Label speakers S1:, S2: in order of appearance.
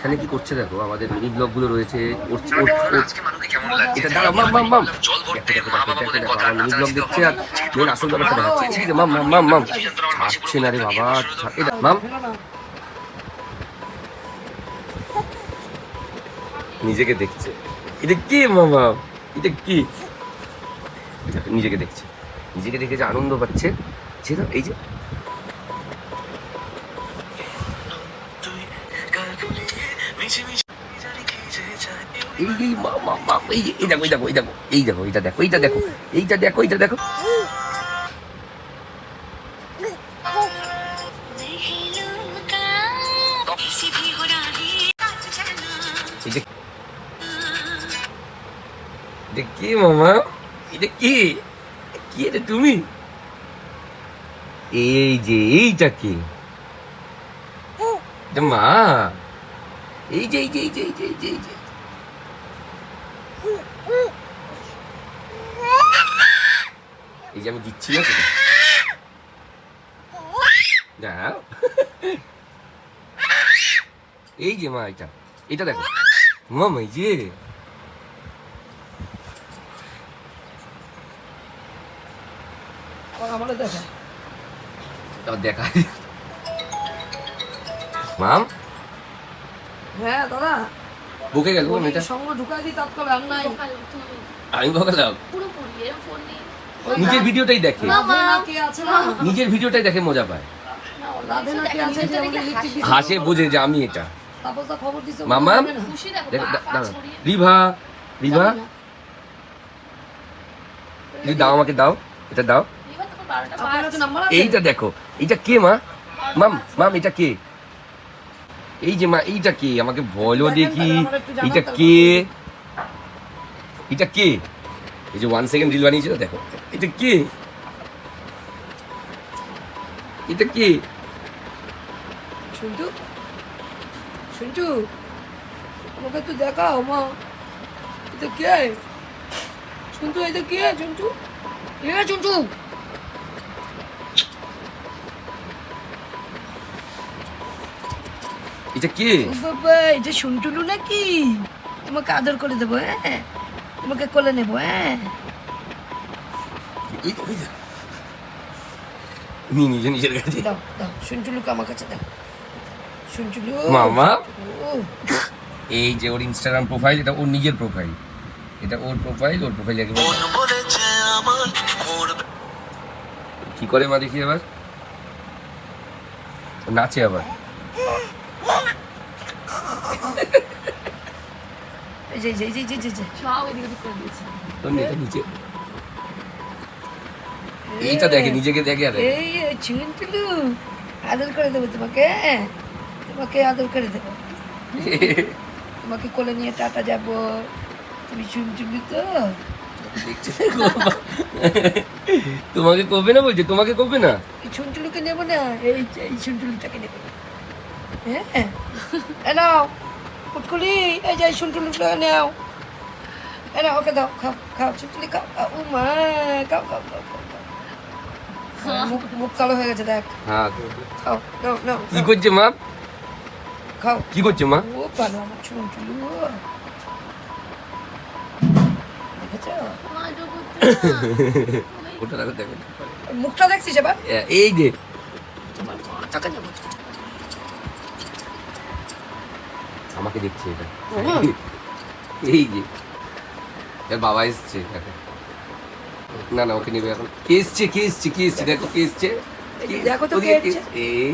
S1: এখানে কি করছে দেখো, আমাদের মিনি ব্লগ গুলো রয়েছে। এটা দাঁড়াও মাম মাম মাম, আমার মিনি ব্লগ দেখছে আর মেন আসল ব্যাপারটা দেখাচ্ছে। ঠিক আছে মাম মাম মাম মাম, ছাড়ছে না রে বাবা, মাম নিজেকে দেখছে। এটা কি মামা, এটা কি, নিজেকে দেখছে, নিজেকে দেখে যে আনন্দ পাচ্ছে। এই যে এই দেখো, এইটা দেখো, এইটা দেখো, এইটা দেখো, এইটা দেখো। এটা কি মামা, এটা কি, কি এটা তুমি? এই যে এইটা কি মা, এই যে এই যে এই যে এই যে এই যে এই যে এই যে আমি দিচ্ছি না সেটা দাও। এই যে মা, এটা এটা দেখো মামা, এই যে দেখা মাম।
S2: হ্যাঁ দাদা,
S1: বুকে গেল এটা
S2: সঙ্গে ঢুকাই দিই তৎকালে। আর নাই
S1: আমি বললাম নিজের ভিডিওটাই দেখে, নিজের ভিডিওটাই দেখে মজা পায়, হাসে বোঝে যে আমি এটা। মামা রিভা, রিভা দাও, আমাকে দাও, এটা দাও। এইটা দেখো, এইটা কে মা? মাম মাম, এটা কে? এই যে মা, এইটা কে আমাকে বলো দেখি, এইটা কে? এটা কে? এই যে 1 সেকেন্ড রিল বানিয়েছিল দেখো, এটা কে? এটা কে?
S2: শুনটু, শুনটু আমাকে একটু দেখাও মা, এটা কে? শুনটু, এটা কে? শুনটু, শুনটু
S1: এটা কে?
S2: বাবা, এটা শুনটুলু নাকি? তোমাকে আদর করে দেবো, হ্যাঁ তোমাকে কোলে নেবো, হ্যাঁ।
S1: নিজে নিজের কাছে
S2: দাও দাও, শুনটুলুকে আমার কাছে দাও। শুনটুলু
S1: মামা, এই যে ওর ইনস্টাগ্রাম প্রোফাইল, এটা ওর নিজের প্রোফাইল, এটা ওর প্রোফাইল, ওর প্রোফাইল কি করে মা দেখি আবার, নাচে আবার। নিচে এইটা দেখে, নিজেকে দেখে। আর
S2: এই শুনটুলু আদর করে দেবো তোমাকে, তোমাকে আদর করে দেবো, তোমাকে কোলে নিয়ে টাটা যাবো। তুমি শুনটুলু তো
S1: তোমাকে করবে না বলছে, তোমাকে করবে না।
S2: এই শুনটুলুকে নেবো না, এই শুনটুলুটাকে নেবো, হ্যাঁ। নাও পুটকুলি, এই যে শুনটুলুটা নাও, না ওকে দাও, খাও খাও শুনটুলি খাও। ও মা, খাও খাও খাও খাও। মুখ কালো হয়ে গেছে দেখ।
S1: হ্যাঁ
S2: খাও, নাও নাও।
S1: কি করছে মা?
S2: খাও।
S1: কি করছে মা?
S2: ও ভালো আমার শুনটুলু, দেখেছো?
S1: ওটা দেখো, দেখো
S2: মুখটা দেখছিস এবার?
S1: এই যে
S2: তোমার টাকা যাবো,
S1: আমাকে দেখছে এটা। এই যে এর বাবা এসছে, না না ওকে নেবে এখন। কে এসছে, কে এসছে, কে এসছে দেখো, কে এসছে,
S2: দেখো তো কে এসছে।
S1: এই